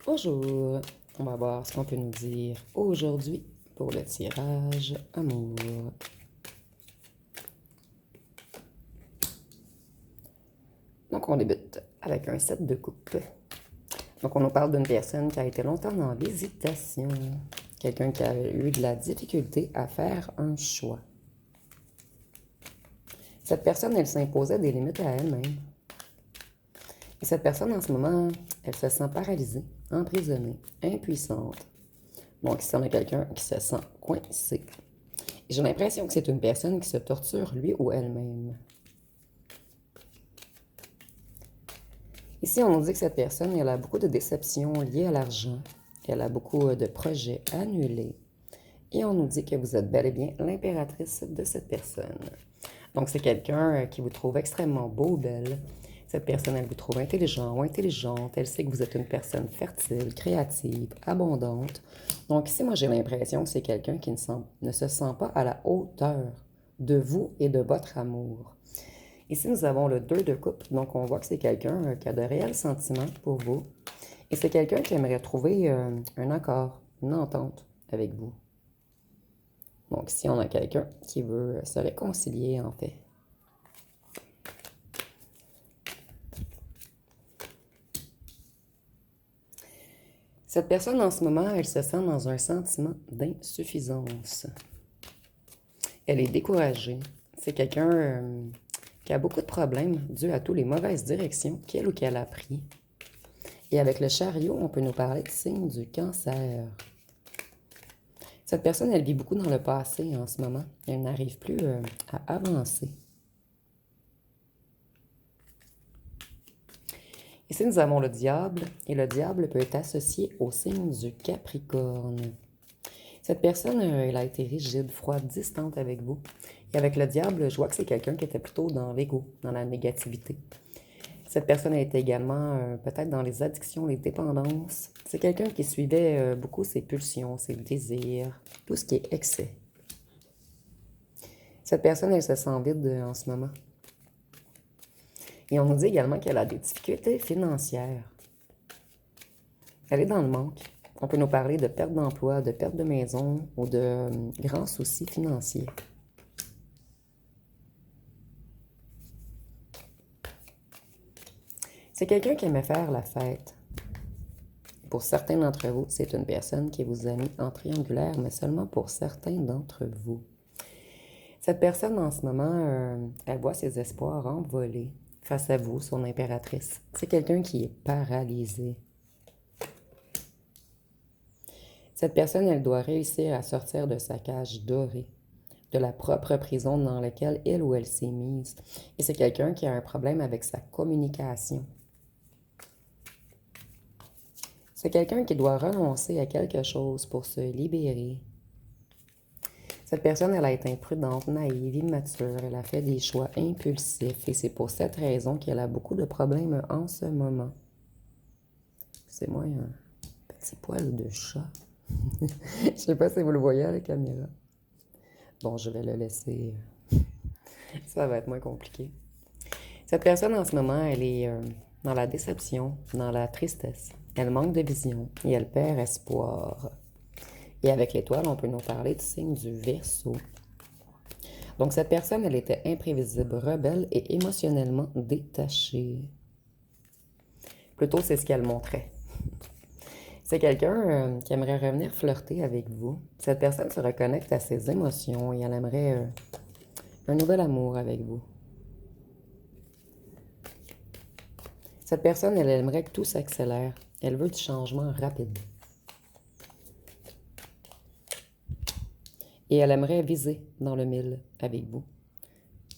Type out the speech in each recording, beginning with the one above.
Bonjour, on va voir ce qu'on peut nous dire aujourd'hui pour le tirage amour. Donc on débute avec un 7 de coupe. Donc on nous parle d'une personne qui a été longtemps en hésitation, quelqu'un qui a eu de la difficulté à faire un choix. Cette personne, elle s'imposait des limites à elle-même. Et cette personne, en ce moment, elle se sent paralysée, emprisonnée, impuissante. Donc, ici, on a quelqu'un qui se sent coincé. Et j'ai l'impression que c'est une personne qui se torture lui ou elle-même. Ici, on nous dit que cette personne, elle a beaucoup de déceptions liées à l'argent. Elle a beaucoup de projets annulés. Et on nous dit que vous êtes bel et bien l'impératrice de cette personne. Donc, c'est quelqu'un qui vous trouve extrêmement beau ou belle. Cette personne, elle vous trouve intelligent ou intelligente. Elle sait que vous êtes une personne fertile, créative, abondante. Donc, ici, moi, j'ai l'impression que c'est quelqu'un qui ne se sent pas à la hauteur de vous et de votre amour. Ici, nous avons le 2 de coupe. Donc, on voit que c'est quelqu'un qui a de réels sentiments pour vous. Et c'est quelqu'un qui aimerait trouver un accord, une entente avec vous. Donc, ici, on a quelqu'un qui veut se réconcilier, en fait. Cette personne, en ce moment, elle se sent dans un sentiment d'insuffisance. Elle est découragée. C'est quelqu'un qui a beaucoup de problèmes dus à toutes les mauvaises directions qu'elle ou qu'elle a pris. Et avec le chariot, on peut nous parler de signe du cancer. Cette personne, elle vit beaucoup dans le passé en ce moment. Elle n'arrive plus à avancer. Ici, nous avons le diable, et le diable peut être associé au signe du Capricorne. Cette personne, elle a été rigide, froide, distante avec vous. Et avec le diable, je vois que c'est quelqu'un qui était plutôt dans l'ego, dans la négativité. Cette personne a été également peut-être dans les addictions, les dépendances. C'est quelqu'un qui suivait beaucoup ses pulsions, ses désirs, tout ce qui est excès. Cette personne, elle se sent vide en ce moment. Et on nous dit également qu'elle a des difficultés financières. Elle est dans le manque. On peut nous parler de perte d'emploi, de perte de maison ou de grands soucis financiers. C'est quelqu'un qui aimait faire la fête. Pour certains d'entre vous, c'est une personne qui vous a mis en triangulaire, mais seulement pour certains d'entre vous. Cette personne, en ce moment, elle voit ses espoirs envolés face à vous, son impératrice. C'est quelqu'un qui est paralysé. Cette personne, elle doit réussir à sortir de sa cage dorée, de la propre prison dans laquelle il ou elle s'est mise. Et c'est quelqu'un qui a un problème avec sa communication. C'est quelqu'un qui doit renoncer à quelque chose pour se libérer. Cette personne, elle a été imprudente, naïve, immature, elle a fait des choix impulsifs et c'est pour cette raison qu'elle a beaucoup de problèmes en ce moment. C'est moi un petit poil de chat. Je sais pas si vous le voyez à la caméra. Bon, je vais le laisser. Ça va être moins compliqué. Cette personne, en ce moment, elle est dans la déception, dans la tristesse. Elle manque de vision et elle perd espoir. Et avec l'étoile, on peut nous parler du signe du Verseau. Donc, cette personne, elle était imprévisible, rebelle et émotionnellement détachée. Plutôt, c'est ce qu'elle montrait. C'est quelqu'un qui aimerait revenir flirter avec vous. Cette personne se reconnecte à ses émotions et elle aimerait un nouvel amour avec vous. Cette personne, elle aimerait que tout s'accélère. Elle veut du changement rapide. Et elle aimerait viser dans le mille avec vous.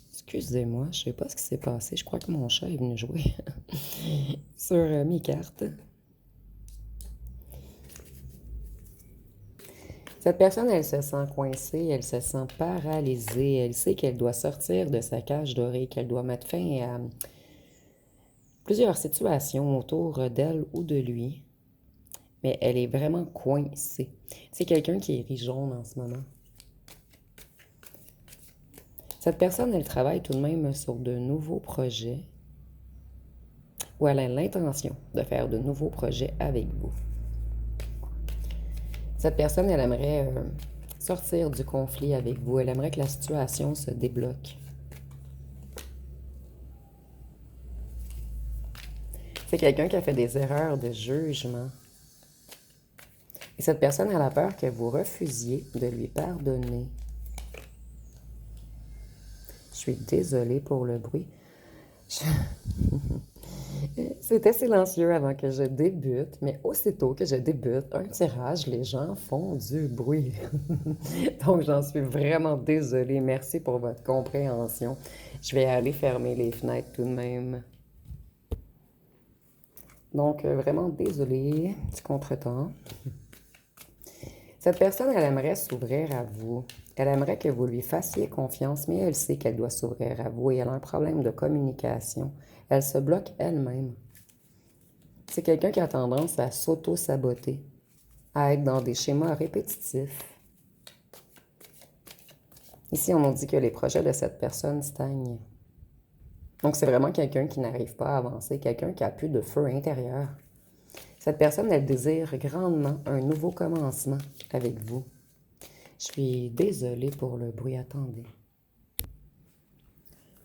Excusez-moi, je ne sais pas ce qui s'est passé. Je crois que mon chat est venu jouer sur mes cartes. Cette personne, elle se sent coincée, elle se sent paralysée. Elle sait qu'elle doit sortir de sa cage dorée, qu'elle doit mettre fin à plusieurs situations autour d'elle ou de lui. Mais elle est vraiment coincée. C'est quelqu'un qui est jaune en ce moment. Cette personne, elle travaille tout de même sur de nouveaux projets ou elle a l'intention de faire de nouveaux projets avec vous. Cette personne, elle aimerait sortir du conflit avec vous. Elle aimerait que la situation se débloque. C'est quelqu'un qui a fait des erreurs de jugement. Et cette personne, elle a peur que vous refusiez de lui pardonner. Je suis désolée pour le bruit. C'était silencieux avant que je débute, mais aussitôt que je débute un tirage, les gens font du bruit. Donc, j'en suis vraiment désolée. Merci pour votre compréhension. Je vais aller fermer les fenêtres tout de même. Donc, vraiment désolée du contretemps. Cette personne, elle aimerait s'ouvrir à vous. Elle aimerait que vous lui fassiez confiance, mais elle sait qu'elle doit s'ouvrir à vous et elle a un problème de communication. Elle se bloque elle-même. C'est quelqu'un qui a tendance à s'auto-saboter, à être dans des schémas répétitifs. Ici, on nous dit que les projets de cette personne stagnent. Donc, c'est vraiment quelqu'un qui n'arrive pas à avancer, quelqu'un qui a plus de feu intérieur. Cette personne, elle désire grandement un nouveau commencement avec vous. Je suis désolée pour le bruit, attendez.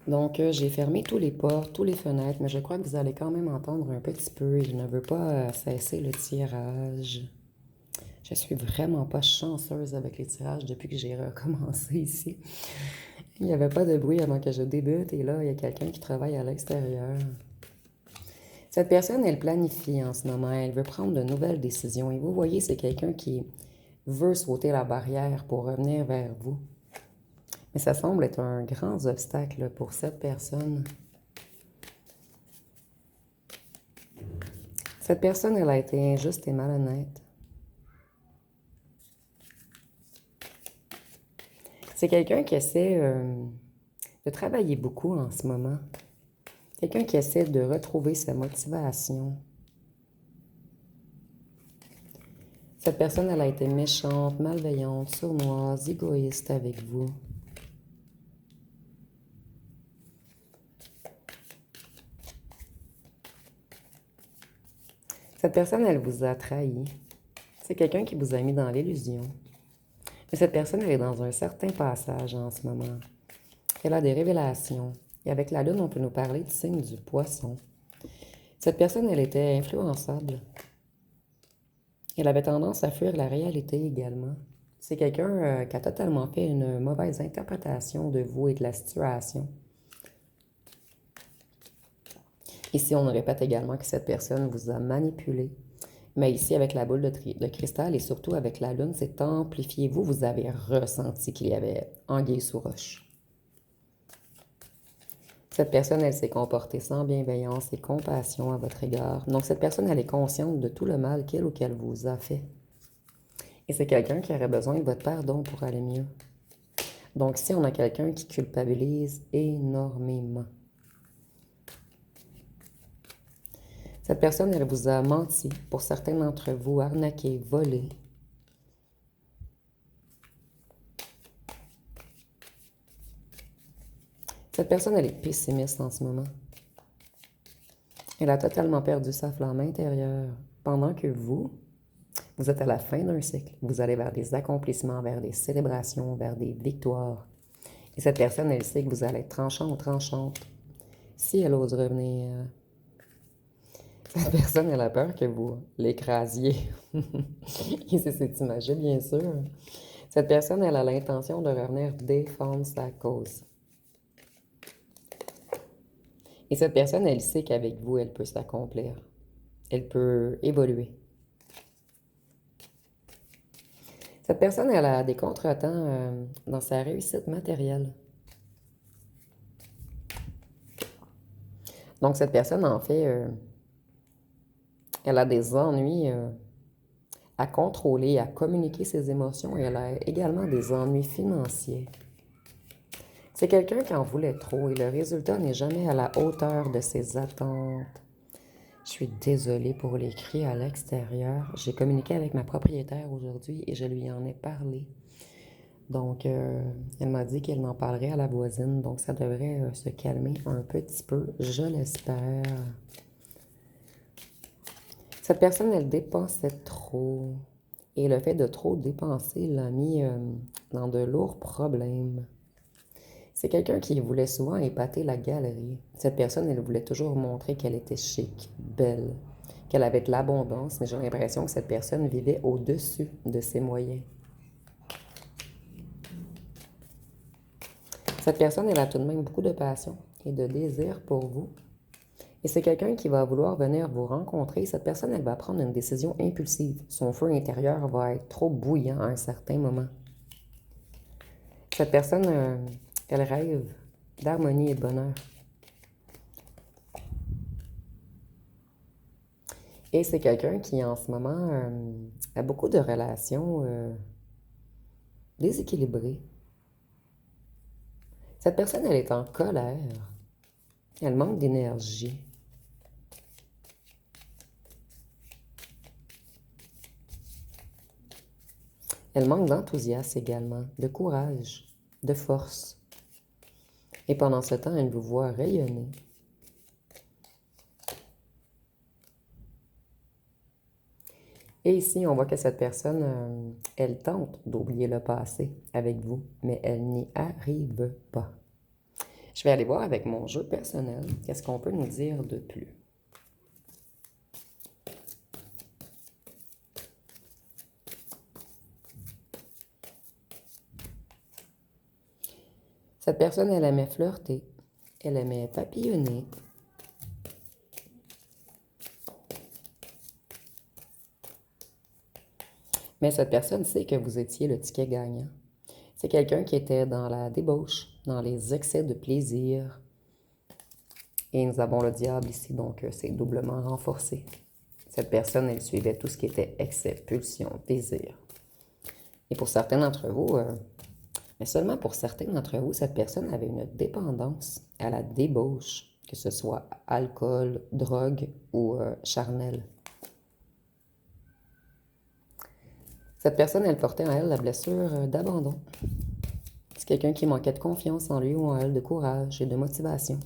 Donc, j'ai fermé tous les portes, tous les fenêtres, mais je crois que vous allez quand même entendre un petit peu et je ne veux pas cesser le tirage. Je suis vraiment pas chanceuse avec les tirages depuis que j'ai recommencé ici. Il n'y avait pas de bruit avant que je débute et là, il y a quelqu'un qui travaille à l'extérieur. Cette personne, elle planifie en ce moment, elle veut prendre de nouvelles décisions. Et vous voyez, c'est quelqu'un qui veut sauter la barrière pour revenir vers vous. Mais ça semble être un grand obstacle pour cette personne. Cette personne, elle a été injuste et malhonnête. C'est quelqu'un qui essaie de travailler beaucoup en ce moment. Quelqu'un qui essaie de retrouver sa motivation. Cette personne, elle a été méchante, malveillante, sournoise, égoïste avec vous. Cette personne, elle vous a trahi. C'est quelqu'un qui vous a mis dans l'illusion. Mais cette personne, elle est dans un certain passage en ce moment. Elle a des révélations. Et avec la lune, on peut nous parler du signe du poisson. Cette personne, elle était influençable. Elle avait tendance à fuir la réalité également. C'est quelqu'un qui a totalement fait une mauvaise interprétation de vous et de la situation. Ici, on répète également que cette personne vous a manipulé. Mais ici, avec la boule de cristal et surtout avec la lune, c'est amplifié. Vous avez ressenti qu'il y avait anguille sous roche. Cette personne, elle s'est comportée sans bienveillance et compassion à votre égard. Donc, cette personne, elle est consciente de tout le mal qu'il ou qu'elle vous a fait. Et c'est quelqu'un qui aurait besoin de votre pardon pour aller mieux. Donc, si on a quelqu'un qui culpabilise énormément. Cette personne, elle vous a menti. Pour certains d'entre vous, arnaqué, volé. Cette personne, elle est pessimiste en ce moment. Elle a totalement perdu sa flamme intérieure. Pendant que vous êtes à la fin d'un cycle. Vous allez vers des accomplissements, vers des célébrations, vers des victoires. Et cette personne, elle sait que vous allez être tranchante. Si elle ose revenir, cette personne, elle a peur que vous l'écrasiez. Et c'est imagé, bien sûr. Cette personne, elle a l'intention de revenir défendre sa cause. Et cette personne, elle sait qu'avec vous, elle peut s'accomplir. Elle peut évoluer. Cette personne, elle a des contretemps dans sa réussite matérielle. Donc, cette personne, en fait, elle a des ennuis à contrôler, à communiquer ses émotions et elle a également des ennuis financiers. C'est quelqu'un qui en voulait trop et le résultat n'est jamais à la hauteur de ses attentes. Je suis désolée pour les cris à l'extérieur. J'ai communiqué avec ma propriétaire aujourd'hui et je lui en ai parlé. Donc, elle m'a dit qu'elle m'en parlerait à la voisine. Donc, ça devrait se calmer un petit peu, je l'espère. Cette personne, elle dépensait trop. Et le fait de trop dépenser l'a mis dans de lourds problèmes. C'est quelqu'un qui voulait souvent épater la galerie. Cette personne, elle voulait toujours montrer qu'elle était chic, belle, qu'elle avait de l'abondance, mais j'ai l'impression que cette personne vivait au-dessus de ses moyens. Cette personne, elle a tout de même beaucoup de passion et de désir pour vous. Et c'est quelqu'un qui va vouloir venir vous rencontrer. Cette personne, elle va prendre une décision impulsive. Son feu intérieur va être trop bouillant à un certain moment. Cette personne, elle rêve d'harmonie et de bonheur. Et c'est quelqu'un qui, en ce moment, a beaucoup de relations déséquilibrées. Cette personne, elle est en colère. Elle manque d'énergie. Elle manque d'enthousiasme également, de courage, de force. Et pendant ce temps, elle vous voit rayonner. Et ici, on voit que cette personne, elle tente d'oublier le passé avec vous, mais elle n'y arrive pas. Je vais aller voir avec mon jeu personnel, qu'est-ce qu'on peut nous dire de plus. Cette personne, elle aimait flirter, elle aimait papillonner. Mais cette personne sait que vous étiez le ticket gagnant. C'est quelqu'un qui était dans la débauche, dans les excès de plaisir. Et nous avons le diable ici, donc c'est doublement renforcé. Cette personne, elle suivait tout ce qui était excès, pulsion, désir. Et pour certains d'entre vous, mais seulement pour certains d'entre vous, cette personne avait une dépendance à la débauche, que ce soit alcool, drogue ou charnel. Cette personne, elle portait en elle la blessure d'abandon. C'est quelqu'un qui manquait de confiance en lui ou en elle, de courage et de motivation.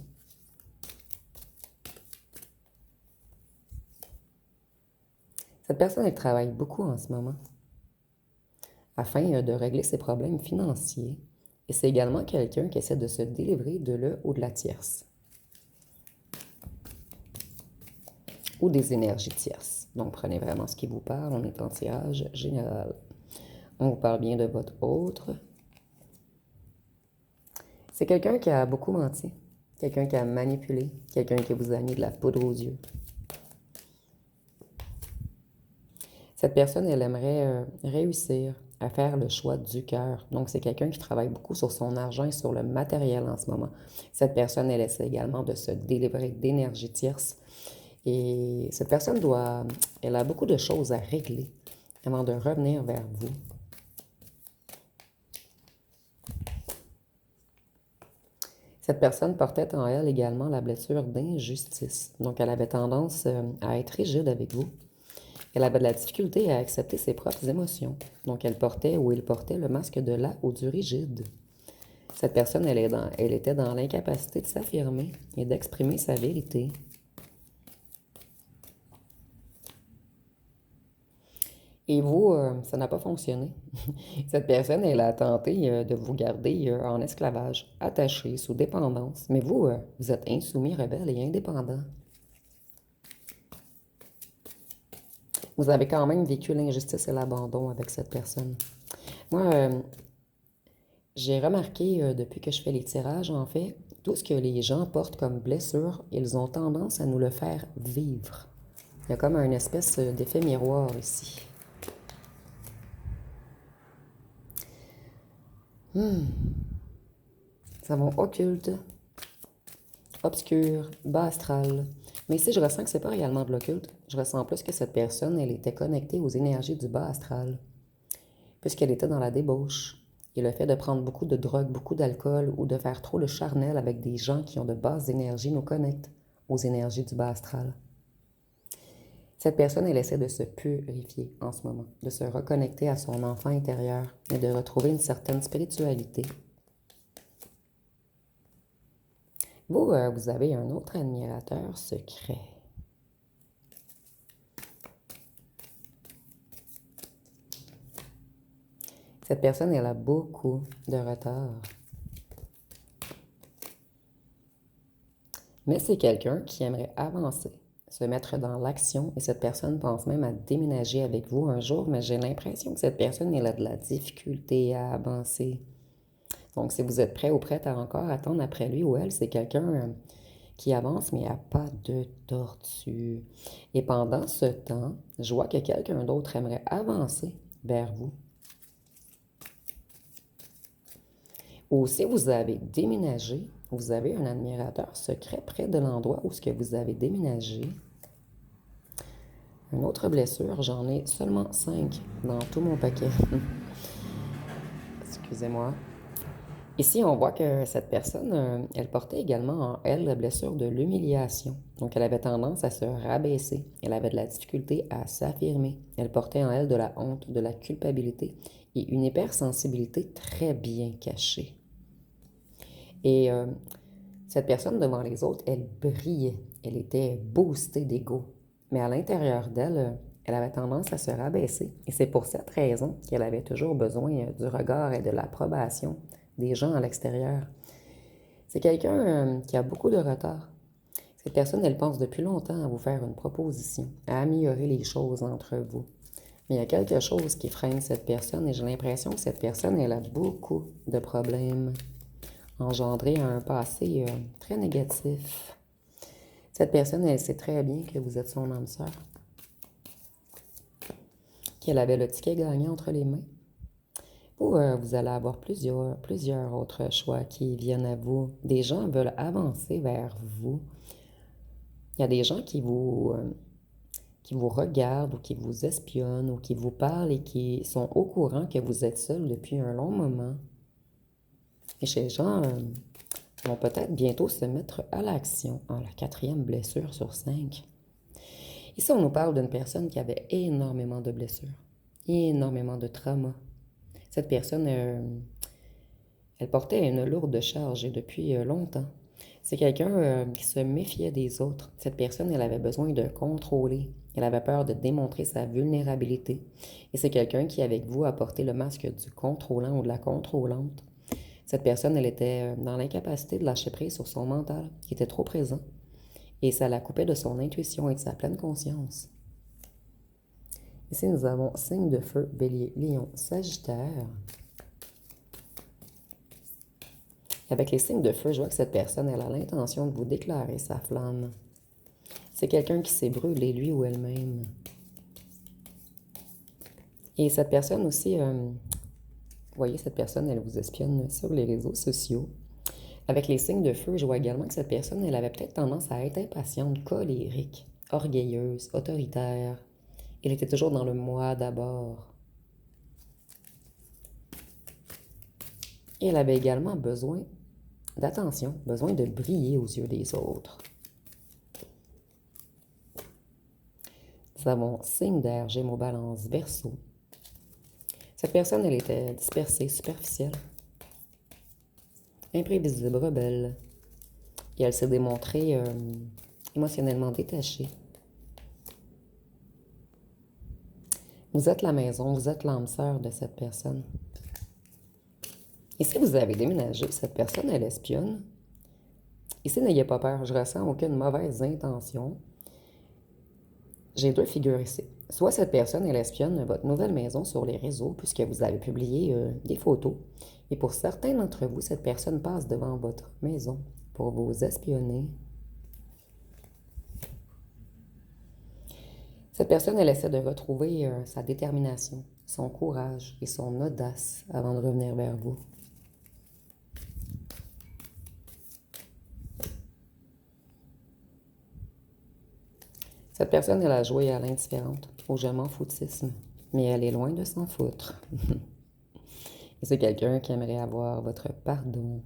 Cette personne, elle travaille beaucoup en ce moment afin de régler ses problèmes financiers. Et c'est également quelqu'un qui essaie de se délivrer de le ou de la tierce. Ou des énergies tierces. Donc, prenez vraiment ce qui vous parle. On est en tirage général. On vous parle bien de votre autre. C'est quelqu'un qui a beaucoup menti. Quelqu'un qui a manipulé. Quelqu'un qui vous a mis de la poudre aux yeux. Cette personne, elle aimerait réussir à faire le choix du cœur. Donc, c'est quelqu'un qui travaille beaucoup sur son argent et sur le matériel en ce moment. Cette personne, elle essaie également de se délivrer d'énergie tierce. Et cette personne elle a beaucoup de choses à régler avant de revenir vers vous. Cette personne portait en elle également la blessure d'injustice. Donc, elle avait tendance à être rigide avec vous. Elle avait de la difficulté à accepter ses propres émotions. Donc, elle portait ou il portait le masque de la ou du rigide. Cette personne, elle était dans l'incapacité de s'affirmer et d'exprimer sa vérité. Et vous, ça n'a pas fonctionné. Cette personne, elle a tenté de vous garder en esclavage, attaché, sous dépendance. Mais vous, vous êtes insoumis, rebelle et indépendant. Vous avez quand même vécu l'injustice et l'abandon avec cette personne. Moi, j'ai remarqué depuis que je fais les tirages, en fait, tout ce que les gens portent comme blessure, ils ont tendance à nous le faire vivre. Il y a comme une espèce d'effet miroir ici. Nous avons occulte, obscur, bas astral. Mais ici, je ressens que c'est pas réellement de l'occulte. Je ressens plus que cette personne, elle était connectée aux énergies du bas astral, puisqu'elle était dans la débauche. Et le fait de prendre beaucoup de drogue, beaucoup d'alcool ou de faire trop le charnel avec des gens qui ont de basses énergies nous connecte aux énergies du bas astral. Cette personne, elle essaie de se purifier en ce moment, de se reconnecter à son enfant intérieur et de retrouver une certaine spiritualité. Vous, vous avez un autre admirateur secret. Cette personne, elle a beaucoup de retard. Mais c'est quelqu'un qui aimerait avancer, se mettre dans l'action, et cette personne pense même à déménager avec vous un jour, mais j'ai l'impression que cette personne, elle a de la difficulté à avancer. Donc, si vous êtes prêt ou prête à encore attendre après lui ou elle, c'est quelqu'un qui avance, mais à pas de tortue. Et pendant ce temps, je vois que quelqu'un d'autre aimerait avancer vers vous. Ou si vous avez déménagé, vous avez un admirateur secret près de l'endroit où ce que vous avez déménagé. Une autre blessure, j'en ai seulement 5 dans tout mon paquet. Excusez-moi. Ici, on voit que cette personne, elle portait également en elle la blessure de l'humiliation. Donc, elle avait tendance à se rabaisser. Elle avait de la difficulté à s'affirmer. Elle portait en elle de la honte, de la culpabilité et une hypersensibilité très bien cachée. Et cette personne devant les autres, elle brillait. Elle était boostée d'ego. Mais à l'intérieur d'elle, elle avait tendance à se rabaisser. Et c'est pour cette raison qu'elle avait toujours besoin du regard et de l'approbation des gens à l'extérieur. C'est quelqu'un qui a beaucoup de retard. Cette personne, elle pense depuis longtemps à vous faire une proposition, à améliorer les choses entre vous. Mais il y a quelque chose qui freine cette personne et j'ai l'impression que cette personne, elle a beaucoup de problèmes engendrés à un passé très négatif. Cette personne, elle sait très bien que vous êtes son âme sœur, qu'elle avait le ticket gagnant entre les mains. Ou vous allez avoir plusieurs autres choix qui viennent à vous. Des gens veulent avancer vers vous. Il y a des gens qui vous regardent ou qui vous espionnent ou qui vous parlent et qui sont au courant que vous êtes seul depuis un long moment. Et ces gens vont peut-être bientôt se mettre à l'action. La 4e blessure sur 5. Ici, on nous parle d'une personne qui avait énormément de blessures, énormément de traumas. Cette personne, elle portait une lourde charge depuis longtemps. C'est quelqu'un qui se méfiait des autres. Cette personne, elle avait besoin de contrôler. Elle avait peur de démontrer sa vulnérabilité. Et c'est quelqu'un qui, avec vous, a porté le masque du contrôlant ou de la contrôlante. Cette personne, elle était dans l'incapacité de lâcher prise sur son mental, qui était trop présent. Et ça la coupait de son intuition et de sa pleine conscience. Ici, nous avons signe de feu, Bélier, Lion, Sagittaire. Avec les signes de feu, je vois que cette personne, elle a l'intention de vous déclarer sa flamme. C'est quelqu'un qui s'est brûlé, lui ou elle-même. Et cette personne aussi, vous voyez, cette personne, elle vous espionne sur les réseaux sociaux. Avec les signes de feu, je vois également que cette personne, elle avait peut-être tendance à être impatiente, colérique, orgueilleuse, autoritaire. Elle était toujours dans le moi d'abord. Et elle avait également besoin d'attention, besoin de briller aux yeux des autres. Nous avons signe d'air, Gémeaux, Balance, Verseau. Cette personne, elle était dispersée, superficielle, imprévisible, rebelle. Et elle s'est démontrée émotionnellement détachée. Vous êtes la maison, vous êtes l'âme sœur de cette personne. Et si vous avez déménagé, cette personne, elle espionne. Ici, n'ayez pas peur, je ressens aucune mauvaise intention. J'ai 2 figures ici. Soit cette personne, elle espionne votre nouvelle maison sur les réseaux puisque vous avez publié des photos. Et pour certains d'entre vous, cette personne passe devant votre maison pour vous espionner. Cette personne, elle essaie de retrouver sa détermination, son courage et son audace avant de revenir vers vous. Cette personne, elle a joué à l'indifférente, au je m'en foutisme, mais elle est loin de s'en foutre. Et c'est quelqu'un qui aimerait avoir votre pardon.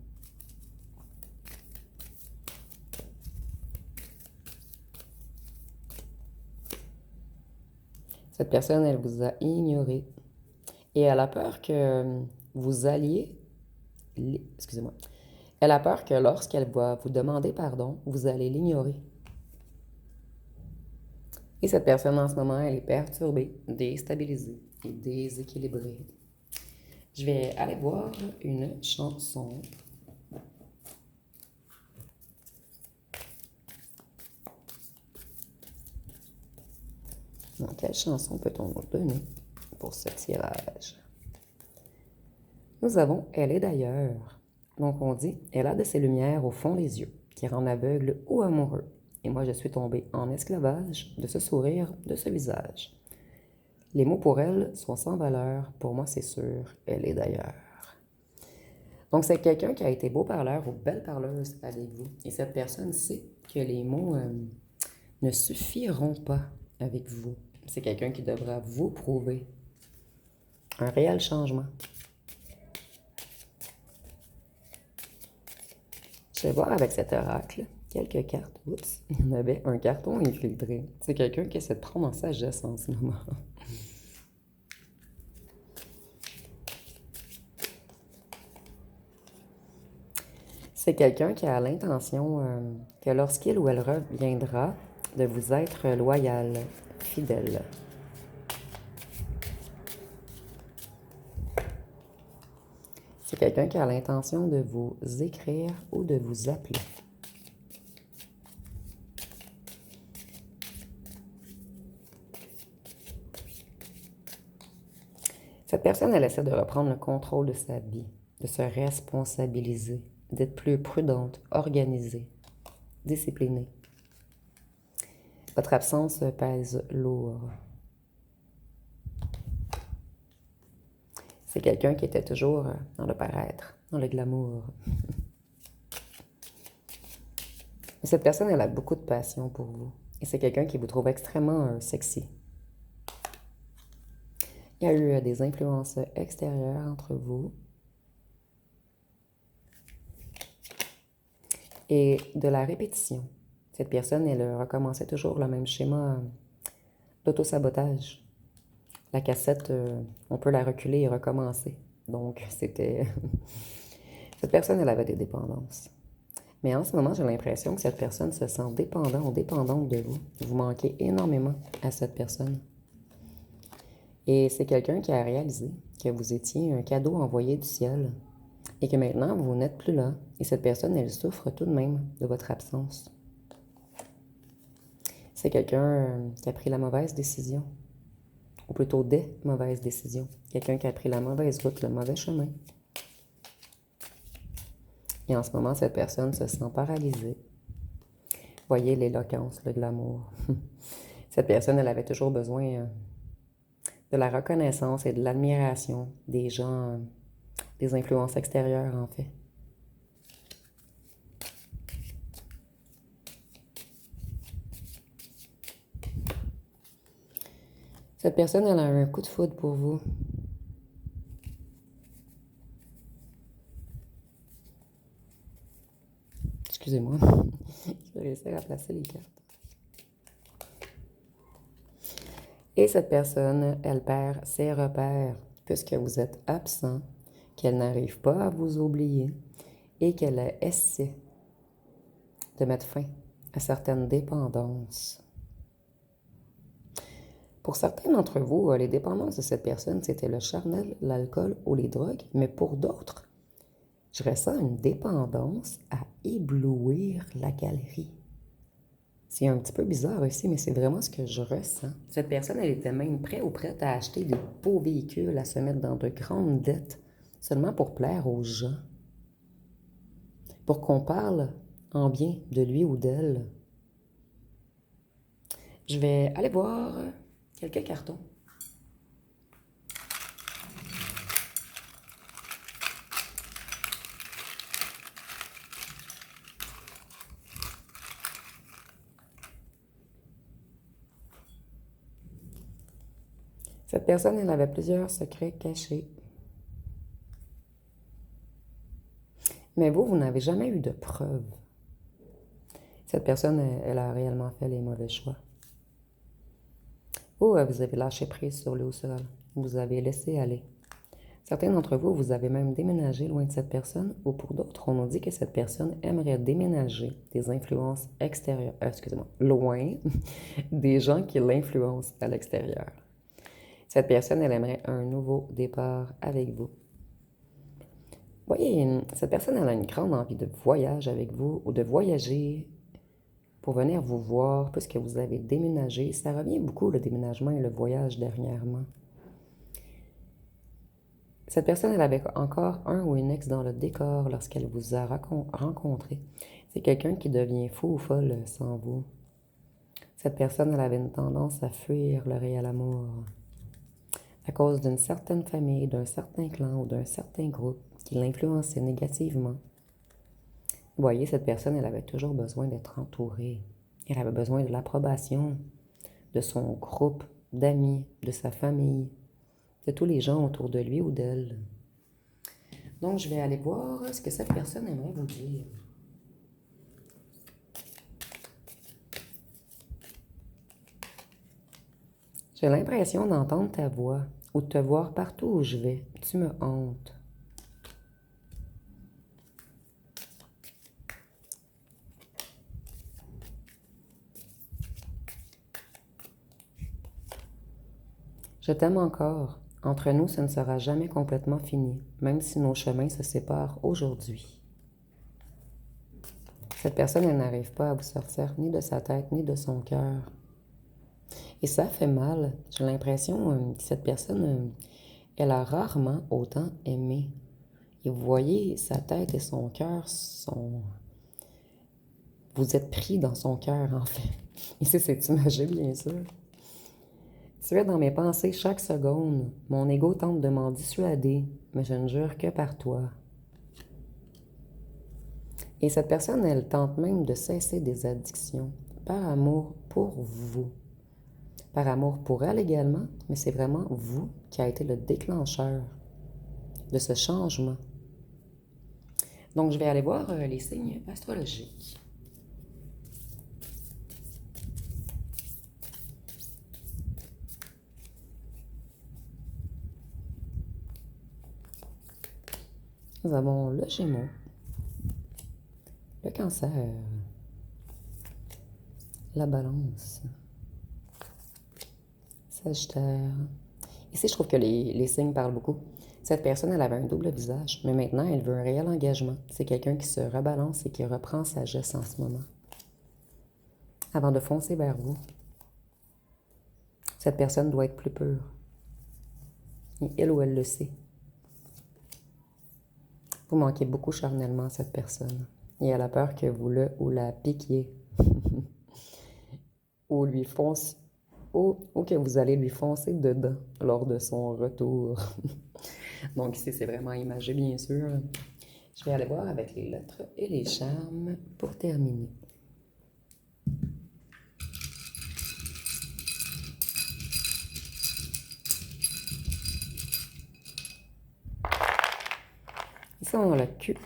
Cette personne, elle vous a ignoré. Et elle a peur que vous alliez... Excusez-moi. Elle a peur que lorsqu'elle va vous demander pardon, vous allez l'ignorer. Et cette personne, en ce moment, elle est perturbée, déstabilisée et déséquilibrée. Je vais aller voir une chanson. Donc, quelle chanson peut-on nous donner pour ce tirage? Nous avons Elle est d'ailleurs. Donc, on dit Elle a de ses lumières au fond des yeux, qui rend aveugle ou amoureux. Et moi, je suis tombée en esclavage de ce sourire, de ce visage. Les mots pour elle sont sans valeur. Pour moi, c'est sûr, elle est d'ailleurs. Donc, c'est quelqu'un qui a été beau parleur ou belle parleuse avec vous. Et cette personne sait que les mots ne suffiront pas avec vous. C'est quelqu'un qui devra vous prouver un réel changement. Je vais voir avec cet oracle quelques cartes. Oups, il y en avait un carton infiltré. C'est quelqu'un qui essaie de prendre en sagesse en ce moment. C'est quelqu'un qui a l'intention que lorsqu'il ou elle reviendra, de vous être loyal, fidèle. C'est quelqu'un qui a l'intention de vous écrire ou de vous appeler. Cette personne, elle essaie de reprendre le contrôle de sa vie, de se responsabiliser, d'être plus prudente, organisée, disciplinée. Votre absence pèse lourd. C'est quelqu'un qui était toujours dans le paraître, dans le glamour. Mais cette personne, elle a beaucoup de passion pour vous. Et c'est quelqu'un qui vous trouve extrêmement sexy. Il y a eu des influences extérieures entre vous. Et de la répétition. Cette personne, elle recommençait toujours le même schéma d'auto-sabotage. La cassette, on peut la reculer et recommencer. Donc, c'était... Cette personne, elle avait des dépendances. Mais en ce moment, j'ai l'impression que cette personne se sent dépendant ou dépendante de vous. Vous manquez énormément à cette personne. Et c'est quelqu'un qui a réalisé que vous étiez un cadeau envoyé du ciel et que maintenant, vous n'êtes plus là. Et cette personne, elle souffre tout de même de votre absence. C'est quelqu'un qui a pris la mauvaise décision, ou plutôt des mauvaises décisions. Quelqu'un qui a pris la mauvaise route, le mauvais chemin. Et en ce moment, cette personne se sent paralysée. Voyez l'éloquence, le glamour. Cette personne, elle avait toujours besoin de la reconnaissance et de l'admiration des gens, des influences extérieures, en fait. Cette personne, elle a un coup de foudre pour vous. Excusez-moi. Je vais réussir à placer les cartes. Et cette personne, elle perd ses repères puisque vous êtes absent, qu'elle n'arrive pas à vous oublier et qu'elle essaie de mettre fin à certaines dépendances. Pour certains d'entre vous, les dépendances de cette personne, c'était le charnel, l'alcool ou les drogues, mais pour d'autres, je ressens une dépendance à éblouir la galerie. C'est un petit peu bizarre aussi, mais c'est vraiment ce que je ressens. Cette personne, elle était même prête à acheter des beaux véhicules, à se mettre dans de grandes dettes, seulement pour plaire aux gens. Pour qu'on parle en bien de lui ou d'elle. Je vais aller voir quelques cartons. Cette personne, elle avait plusieurs secrets cachés. Mais vous n'avez jamais eu de preuves. Cette personne, elle a réellement fait les mauvais choix. Vous avez lâché prise sur le sol. Vous avez laissé aller. Certains d'entre vous, vous avez même déménagé loin de cette personne, ou pour d'autres, on nous dit que cette personne aimerait déménager des influences extérieures, loin des gens qui l'influencent à l'extérieur. Cette personne, elle aimerait un nouveau départ avec vous. Voyez, cette personne elle a une grande envie de voyage avec vous ou de voyager pour venir vous voir puisque vous avez déménagé. Ça revient beaucoup le déménagement et le voyage dernièrement. Cette personne, elle avait encore un ou une ex dans le décor lorsqu'elle vous a rencontré. C'est quelqu'un qui devient fou ou folle sans vous. Cette personne, elle avait une tendance à fuir le réel amour à cause d'une certaine famille, d'un certain clan ou d'un certain groupe qui l'influençait négativement. Vous voyez, cette personne, elle avait toujours besoin d'être entourée. Elle avait besoin de l'approbation de son groupe d'amis, de sa famille, de tous les gens autour de lui ou d'elle. Donc, je vais aller voir ce que cette personne aimerait vous dire. J'ai l'impression d'entendre ta voix ou de te voir partout où je vais. Tu me hantes. Je t'aime encore. Entre nous, ce ne sera jamais complètement fini, même si nos chemins se séparent aujourd'hui. Cette personne, elle n'arrive pas à vous sortir ni de sa tête ni de son cœur. Et ça fait mal. J'ai l'impression que cette personne, elle a rarement autant aimé. Et vous voyez, sa tête et son cœur sont... Vous êtes pris dans son cœur, en fait. Ici, c'est imagé, bien sûr. Tu es dans mes pensées chaque seconde. Mon ego tente de m'en dissuader, mais je ne jure que par toi. Et cette personne, elle tente même de cesser des addictions, par amour pour vous. Par amour pour elle également, mais c'est vraiment vous qui a été le déclencheur de ce changement. Donc, je vais aller voir les signes astrologiques. Nous avons le Gémeaux, le Cancer, la Balance, Sagittaire. Ici, je trouve que les signes parlent beaucoup. Cette personne, elle avait un double visage, mais maintenant, elle veut un réel engagement. C'est quelqu'un qui se rebalance et qui reprend sagesse en ce moment. Avant de foncer vers vous, cette personne doit être plus pure. Et elle ou elle le sait. Vous manquez beaucoup charnellement à cette personne. Et elle a peur que vous le ou la piquiez. ou lui fonce, ou que vous allez lui foncer dedans lors de son retour. Donc ici, c'est vraiment imagé, bien sûr. Je vais aller voir avec les lettres et les charmes pour terminer. Ici, on a le Q,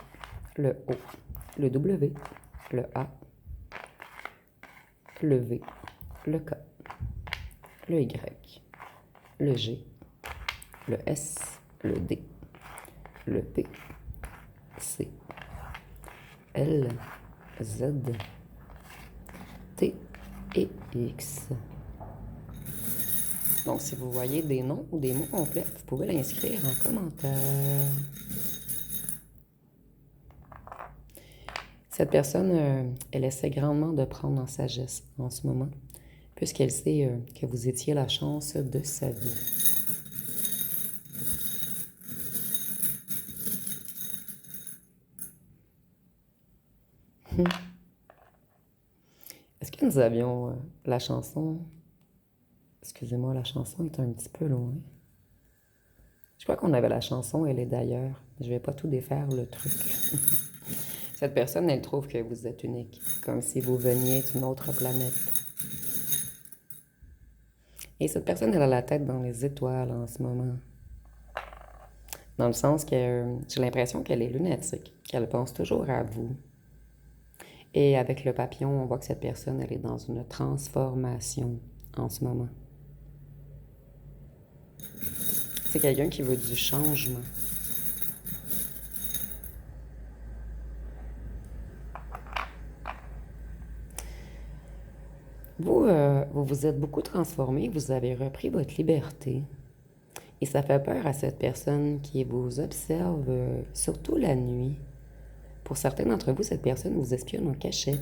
le O, le W, le A, le V, le K, le Y, le G, le S, le D, le P, C, L, Z, T et X. Donc, si vous voyez des noms ou des mots complets, vous pouvez l'inscrire en commentaire. Cette personne, elle essaie grandement de prendre en sagesse en ce moment, puisqu'elle sait que vous étiez la chance de sa vie. Est-ce que nous avions la chanson? Excusez-moi, la chanson est un petit peu loin. Je crois qu'on avait la chanson, elle est d'ailleurs. Je vais pas tout défaire le truc. Cette personne, elle trouve que vous êtes unique, comme si vous veniez d'une autre planète. Et cette personne, elle a la tête dans les étoiles en ce moment. Dans le sens que j'ai l'impression qu'elle est lunatique, qu'elle pense toujours à vous. Et avec le papillon, on voit que cette personne, elle est dans une transformation en ce moment. C'est quelqu'un qui veut du changement. Vous vous êtes beaucoup transformé, vous avez repris votre liberté. Et ça fait peur à cette personne qui vous observe, surtout la nuit. Pour certains d'entre vous, cette personne vous espionne en cachette.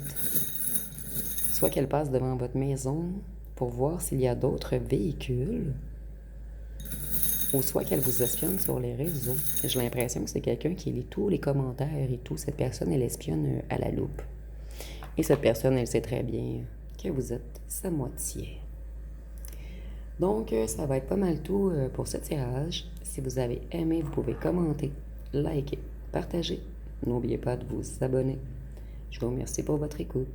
Soit qu'elle passe devant votre maison pour voir s'il y a d'autres véhicules, ou soit qu'elle vous espionne sur les réseaux. J'ai l'impression que c'est quelqu'un qui lit tous les commentaires et tout. Cette personne, elle espionne à la loupe. Et cette personne, elle sait très bien que vous êtes sa moitié. Donc, ça va être pas mal tout pour ce tirage. Si vous avez aimé, vous pouvez commenter, liker, partager. N'oubliez pas de vous abonner. Je vous remercie pour votre écoute.